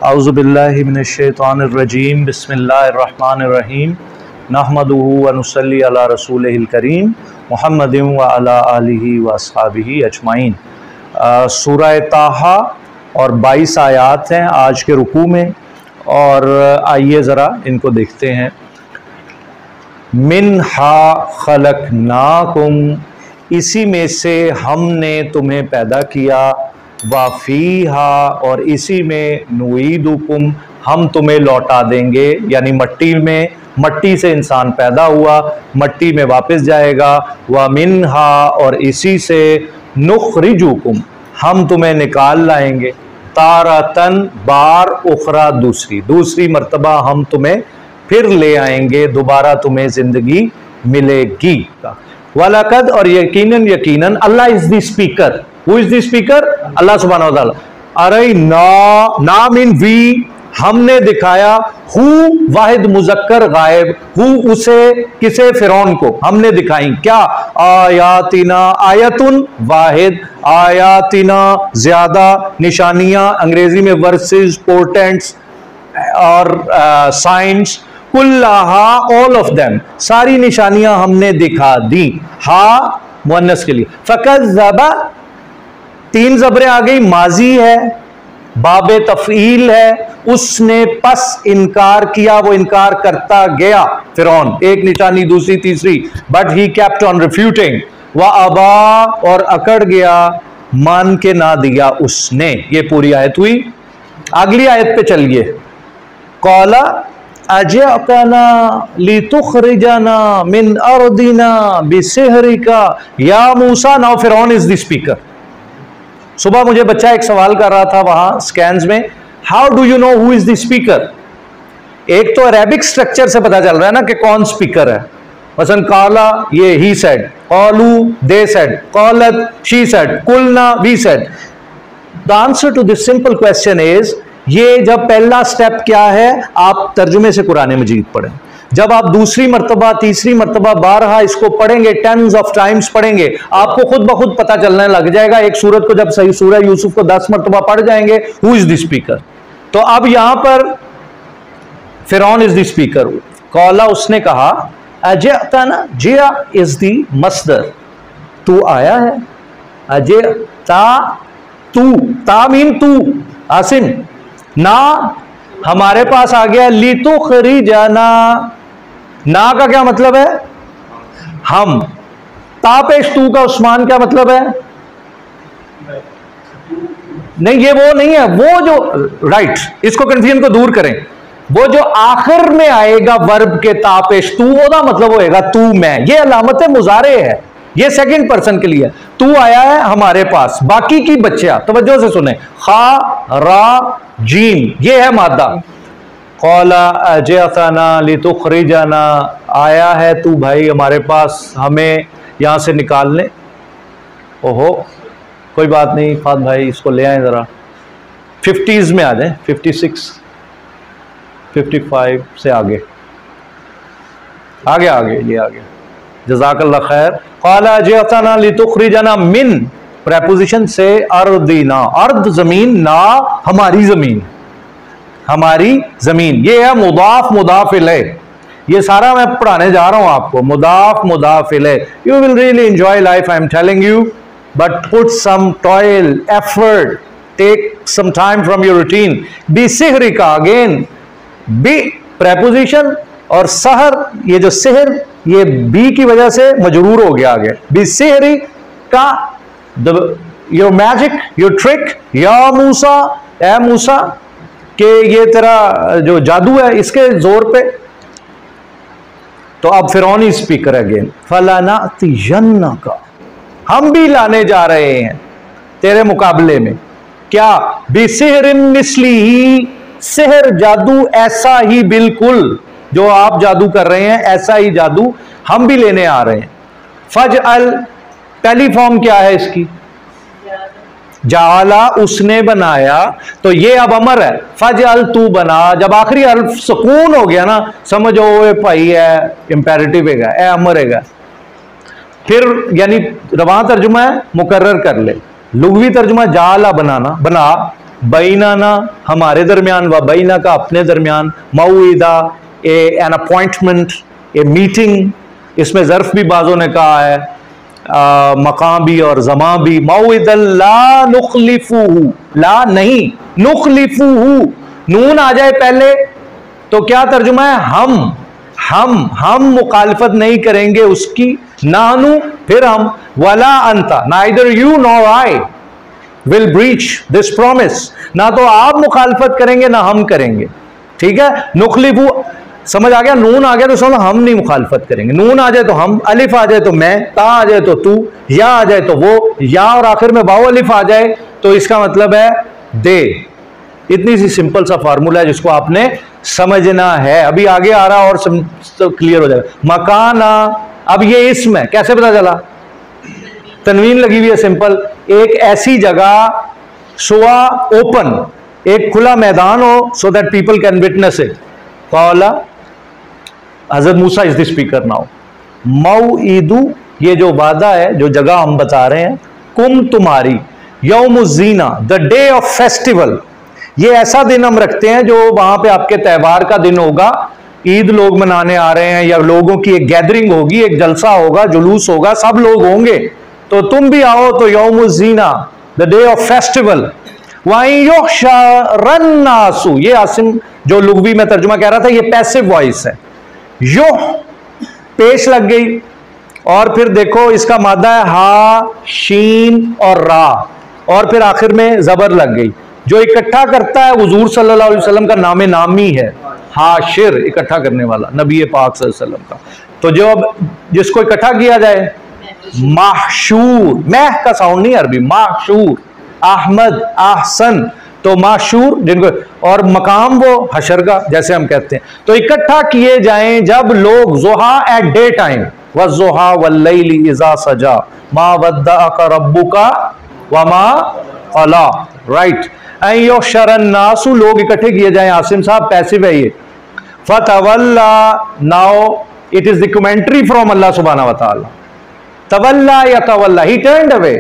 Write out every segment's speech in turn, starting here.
औज़ु बिल्लाहि मिनश्शैतानिर्रजीम बिस्मिल्लाहिर्रहमानिर्रहीम नहमदुहु व नुसल्ली अला रसूलिहिल करीम मुहम्मदिन व अला आलिहि व अस्हाबिहि अजमाइन। सूरह ताहा और 22 आयात हैं आज के रुकू में, और आइए ज़रा इनको देखते हैं। मिनहा खलकनाकुम, इसी में से हमने तुम्हें पैदा किया, वाफीहा, और इसी में नुईदुकुम, हम तुम्हें लौटा देंगे, यानी मट्टी में, मट्टी से इंसान पैदा हुआ, मट्टी में वापस जाएगा। व मिनहा, और इसी से नुखरिजुकुम, हम तुम्हें निकाल लाएंगे, तारतन, बार उखरा, दूसरी मर्तबा हम तुम्हें फिर ले आएंगे, दोबारा तुम्हें जिंदगी मिलेगी। वलकद, और यकीनन यकीनन, Allah is the speaker. Who is the speaker? Allah सुब्हानहू व तआला। अरे ना मीन वी, हमने दिखाया, हु वाहिद मुजक्कर गायब, हु उसे, किसे? फिरौन को हमने दिखाई क्या? आयातिना, आयतुन वाहिद, आयातिना ज्यादा, निशानियां, अंग्रेजी में वर्सेस, पोर्टेंट्स और साइंस, कुल्लाहा, ऑल ऑफ देम, सारी निशानियां हमने दिखा दी। हा मुअन्नस के लिए। फकज़्ज़बा, 3 ज़बरें आ गई, माजी है, बाबे तफ़ईल है, उसने पस इनकार किया, वो इनकार करता गया फिरौन, एक निशानी, दूसरी, तीसरी, बट ही केप्ट ऑन रिफ्यूटिंग। व अबा, और अकड़ गया, मान के ना दिया उसने। ये पूरी आयत हुई। अगली आयत पे चलिए। कौला अजअतना लितुखरिजना मिन अर्दिना बिसिहरिका या मूसा। नाउ फिरौन इज द स्पीकर। सुबह मुझे बच्चा एक सवाल कर रहा था वहां स्कैन्स में, how do you know who is the speaker? एक तो अरेबिक स्ट्रक्चर से पता चल रहा है ना कि कौन स्पीकर है। मसलन काला, ये ही सेड, कौलू दे सेड, कौलत शी सेड, कुलना we said. The answer to this simple question is, ये जब पहला स्टेप क्या है, आप तर्जुमे से कुरान मजीद पढ़ें। जब आप दूसरी मर्तबा, तीसरी मर्तबा, बारहा इसको पढ़ेंगे, टेन्स ऑफ टाइम्स पढ़ेंगे, आपको खुद ब खुद पता चलने लग जाएगा। एक सूरत को जब सही सूरह यूसुफ को 10 मर्तबा पढ़ जाएंगे, हु इज द स्पीकर। तो अब यहां पर फिरौन इज द स्पीकर। कौला, उसने कहा, अजअतना, जिया इज द मस्दर, तू आया है। अजय ता, तू, ता मीन तू, आसिम, ना हमारे पास आ गया, लीतो खरी जाना, ना का क्या मतलब है? हम। तापेश तू का उस्मान क्या मतलब है? नहीं, ये वो नहीं है, वो जो राइट, इसको कंफ्यूजन को दूर करें। वो जो आखिर में आएगा वर्ब के तापेश तू, ओदा मतलब होएगा तू मैं। ये अलामत मुजारे है, ये सेकंड पर्सन के लिए। तू आया है हमारे पास, बाकी की बच्चियां तवज्जो से सुने, खा रा जीम, ये है मादा। कौला अजअतना लितुखरिजना, आया है तू भाई हमारे पास हमें यहां से निकालने। ओहो, कोई बात नहीं फात भाई, इसको ले आए जरा 50s में आ जाए, 56 55 से आगे आगे आगे, ये आगे, जज़ाकल्लाह खैर। क़ाला अजअतना लितुखरिजना मिन, प्रेपोजिशन से, अर्दिना, अर्द जमीन, ना हमारी जमीन, हमारी जमीन। ये है मुदाफ मुदाफ इलैह। ये सारा मैं पढ़ाने जा रहा हूं आपको, मुदाफ मुदाफ इलैह। You will really enjoy life, I am telling you, but put some toil, effort, take some time from your routine. बिसिहरिका, अगेन बी प्रेपोजिशन, और सहर, ये जो सिहर, ये बी की वजह से मजरूर हो गया आगे। बिसिहरी का, योर मैजिक, योर ट्रिक, या मूसा, ए मूसा, कि ये तेरा जो जादू है इसके जोर पे। तो अब फिरौनी स्पीकर अगेन, फलानातियन्नका, हम भी लाने जा रहे हैं तेरे मुकाबले में, क्या? बिसिहरिन मिस्लिही, सिहर, जादू ऐसा ही, बिल्कुल जो आप जादू कर रहे हैं ऐसा ही जादू हम भी लेने आ रहे हैं। फजअल, पहली फॉर्म क्या है इसकी? जाला, उसने बनाया, तो ये अब अमर है। फजअल, तू बना। जब आखिरी हर्फ सुकून हो गया ना, समझो ओए भाई है इंपेरेटिव है, ए अमर है। फिर यानी रवां तर्जुमा है, मुकर्रर कर ले। लुगवी तर्जुमा जाला, बनाना, बना। बैनाना हमारे दरमियान, व बैना का अपने दरमियान, मऊइदा एन अपॉइंटमेंट, ए मीटिंग, इसमें ज़र्फ भी बाज़ों ने कहा है, मकाम भी और जमा भी। मऊइदल ला नुखलिफुहु, ला नहीं नुखलिफुहु, नून आ जाए पहले तो क्या तर्जुमा है? हम मुखालफत नहीं करेंगे उसकी, नानू फिर हम, वला अंता neither you nor I will breach this promise, ना तो आप मुखालफत करेंगे ना हम करेंगे। ठीक है, नुखलिफु समझ आ गया, नून आ गया तो समझ हम नहीं मुखालफत करेंगे, नून आ जाए तो हम, अलिफ आ जाए तो मैं, ता आ जाए तो तू, या आ जाए तो वो, या और आखिर में वाव अलिफ आ जाए तो इसका मतलब है दे। इतनी सी सिंपल सा फार्मूला है जिसको आपने समझना है। अभी आगे आ रहा और तो क्लियर हो जाएगा। मकाना, अब ये इसम है, कैसे पता चला? तनवीन लगी हुई है, सिंपल। एक ऐसी जगह, सुआ ओपन, एक खुला मैदान हो, so that people can witness it. कौला हजरत Musa is the speaker now. मऊइदु, ये जो वादा है, जो जगह हम बता रहे हैं, कुम तुम्हारी, यौमुज़्ज़ीना द डे ऑफ फेस्टिवल, ये ऐसा दिन हम रखते हैं जो वहां पे आपके त्योहार का दिन होगा, ईद लोग मनाने आ रहे हैं या लोगों की एक गैदरिंग होगी, एक जलसा होगा, जुलूस होगा, सब लोग होंगे, तो तुम भी आओ, तो यौमुज़्ज़ीना द डे ऑफ फेस्टिवल। वहीं युहशरन्नासु, ये आसिम जो लुग़वी में तर्जुमा कह रहा था, ये पैसिव वॉइस है। युह पेश लग गई, और फिर देखो इसका मादा है हा, शीन और रा, और फिर आखिर में जबर लग गई। जो इकट्ठा करता है हुजूर सल्लल्लाहु अलैहि वसल्लम का नाम नामी है, हाशिर, इकट्ठा करने वाला, नबी पाक सल्लल्लाहु अलैहि वसल्लम का। तो जो अब जिसको इकट्ठा किया जाए, माशूर, मैह का साउंड नहीं अरबी, माशूर, अहमद, आहसन, तो माशूर जिनको, और मकाम वो हशर का, जैसे हम कहते हैं। तो इकट्ठा किए जाएं जब लोग, ज़ुहा एट डे टाइम, वज़्ज़ुहा वल्लैलि इज़ा सजा, मा वद्दअका रब्बुका वमा क़ला, राइट। युहशरन्नासु, लोग इकट्ठे किए जाएं, आसिम साहब पैसिव है ये। फतवल्ला, now it is the commentary from Allah सुब्हानहू व तआला। तवल्ला या तवल्ला, ही टर्न्ड अवे,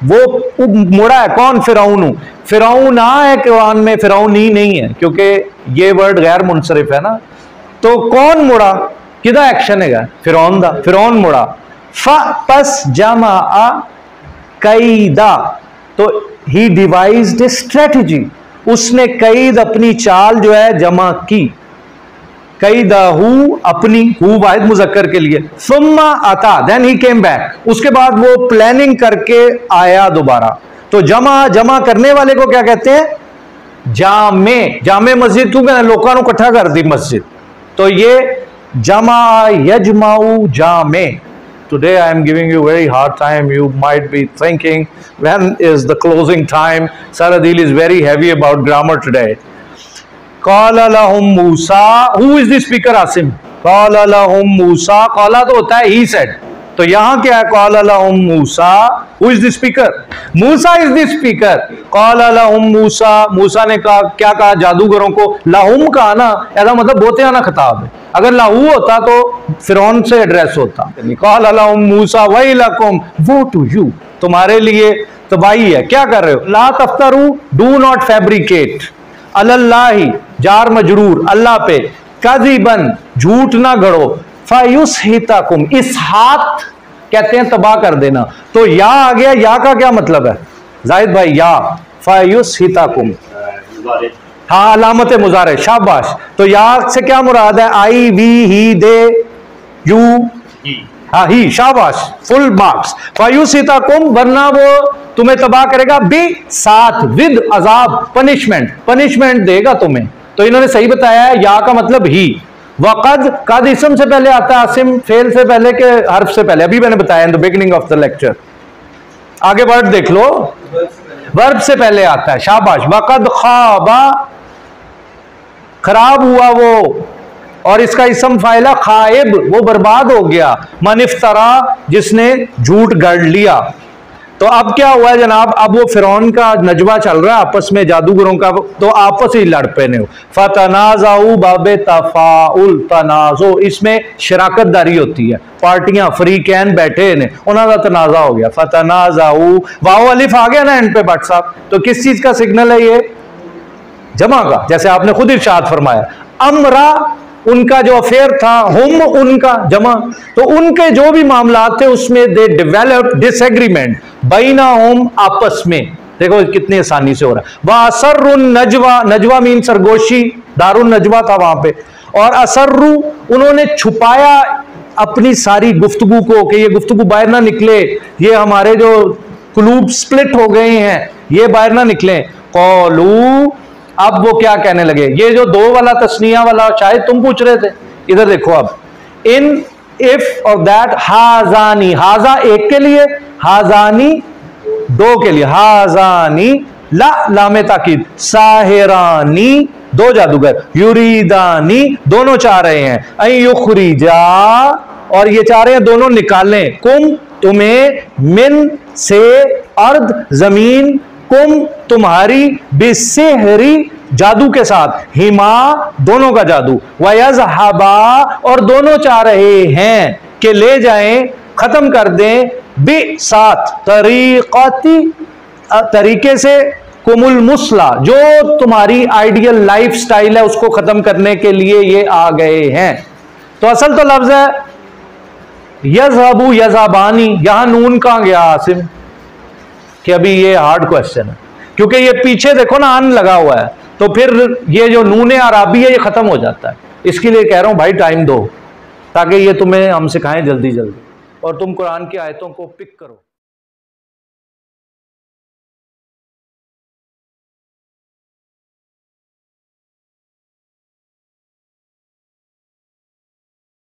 वो मुड़ा है। कौन? फिरौन। फिरौन है कुरान में, फिरौनी नहीं है, क्योंकि ये वर्ड गैर मुनसरिफ है ना। तो कौन मुड़ा? किदा एक्शन है? फिरौन दा, फिरौन मुड़ा। फस जमा कैदा, तो ही डिवाइज्ड ए स्ट्रेटजी, उसने कैद अपनी चाल जो है जमा की। कैदहू, अपनी, हु वाहिद मुजक्कर के लिए, सुम्मा आता, देन ही केम बैक, उसके बाद वो प्लानिंग करके आया दोबारा। तो जमा करने वाले को क्या कहते हैं? जामे मस्जिद, क्यों कहना लोगों को इकट्ठा कर दी मस्जिद, तो ये जमा यजमाऊ जामे। Today I am giving you very hard time. You might be thinking, when is the closing time? Saradil is very heavy about grammar today. Qala lahum Musa, who is the speaker? Asim. Qala lahum Musa, qala तो होता है he said, तो यहां क्या है? Qala lahum Musa, who is the speaker? Musa is the speaker. Qala lahum Musa, मूसा ने कहा, क्या कहा जादूगरों को? लाहुम कहा ना, ऐसा मतलब बोतेआना खिताब है। अगर लाहू होता तो फिरौन से एड्रेस होता। क़ाला लहुम मूसा वैलकुम, वो टू यू, तुम्हारे लिए तबाही है, क्या कर रहे हो? ला तफ्तरू, डू नॉट फैब्रिकेट, अलल्लाही, जार मजरूर, अल्लाह पे, कज़िबन, झूठ ना गढ़ो, फयुस्हितकुम, इस हाथ कहते हैं तबाह कर देना। तो या आ गया, या का क्या मतलब है जाहिद भाई? या फयुस्हितकुम, हाँ अलामत मुजारे, शाबाश। तो या से क्या मुराद है? आई, वी, ही, दे, यू, हाँ ही, शाबाश, फुल मार्क्स। फयुस्हितकुम, वरना वो तुम्हें तबाह करेगा, बी, साथ, विद अजाब, पनिशमेंट देगा तुम्हें। तो इन्होंने सही बताया है, या का मतलब ही। वक़द, कद इसम से पहले आता है, आसिम फेल से पहले के हर्फ से पहले, अभी मैंने बताया in the beginning of the lecture. आगे वर्ड देख लो, वर्ब से पहले आता है, शाबाश। वक़द ख़ाबा, खराब हुआ वो, और इसका इसम फाइला खाइब, वो बर्बाद हो गया। मन इफ्तरा, जिसने झूठ गढ़ लिया। तो अब क्या हुआ है जनाब? अब वो फिरौन का नजवा चल रहा है आपस में जादूगरों का, तो आपस ही लड़ पे ने। फतनाज़ाऊ बाबे तफाउल, तनाज़ो, इसमें शराकत दारी होती है, पार्टियां फ्रीकैन बैठे ने, उन्होंने तनाज़ा हो गया। फतनाज़ाऊ, वाओ अलिफ आ गया ना एंड पे भट्ट साहब, तो किस चीज का सिग्नल है ये? जमा का, जैसे आपने खुद इरशाद फरमाया। अमरा उनका जो अफेयर था, हुम उनका जमा, तो उनके जो भी मामला थे उसमें दे डेवलप डिसएग्रीमेंट बैना हुम, आपस में। देखो कितनी आसानी से हो रहा है। वह असर्रुन नजवा, नजवा मीन सरगोशी, दारुन नजवा था वहां पे, और असर्रु उन्होंने छुपाया अपनी सारी गुफ्तगू को कि ये गुफ्तगू बाहर ना निकले, ये हमारे जो कुलूब स्प्लिट हो गए हैं ये बाहर ना निकले। कौलू, अब वो क्या कहने लगे, ये जो दो वाला तस्निया वाला शायद तुम पूछ रहे थे, इधर देखो अब, इन इफ और दैट, हाजानी, हाजा एक के लिए, हाजानी दो के लिए, हाजानी ला लामे ताकीद, साहिरानी दो जादूगर, युरीदानी दोनों चाह रहे हैं, ऐ युखरिजा और ये चाह रहे हैं दोनों निकालें, कुम तुम्हें, मिन से अर्द जमीन, कुम तुम्हारी, बिसेहरी जादू के साथ, हिमा दोनों का जादू, वयज़हबा और दोनों चाह रहे हैं कि ले जाएं, खत्म कर दें, बि साथ, तरीक़ती तरीके से, कुमुल मुसला जो तुम्हारी आइडियल लाइफ स्टाइल है उसको खत्म करने के लिए ये आ गए हैं। तो असल तो लफ्ज है यज़हबू यज़हबानी, यहां नून कहां गया आसिम, कि अभी ये हार्ड क्वेश्चन है, क्योंकि ये पीछे देखो ना अन लगा हुआ है, तो फिर ये जो नून अराबी है ये खत्म हो जाता है। इसके लिए कह रहा हूं भाई टाइम दो, ताकि ये तुम्हें हम सिखाएं जल्दी जल्दी और तुम कुरान की आयतों को पिक करो।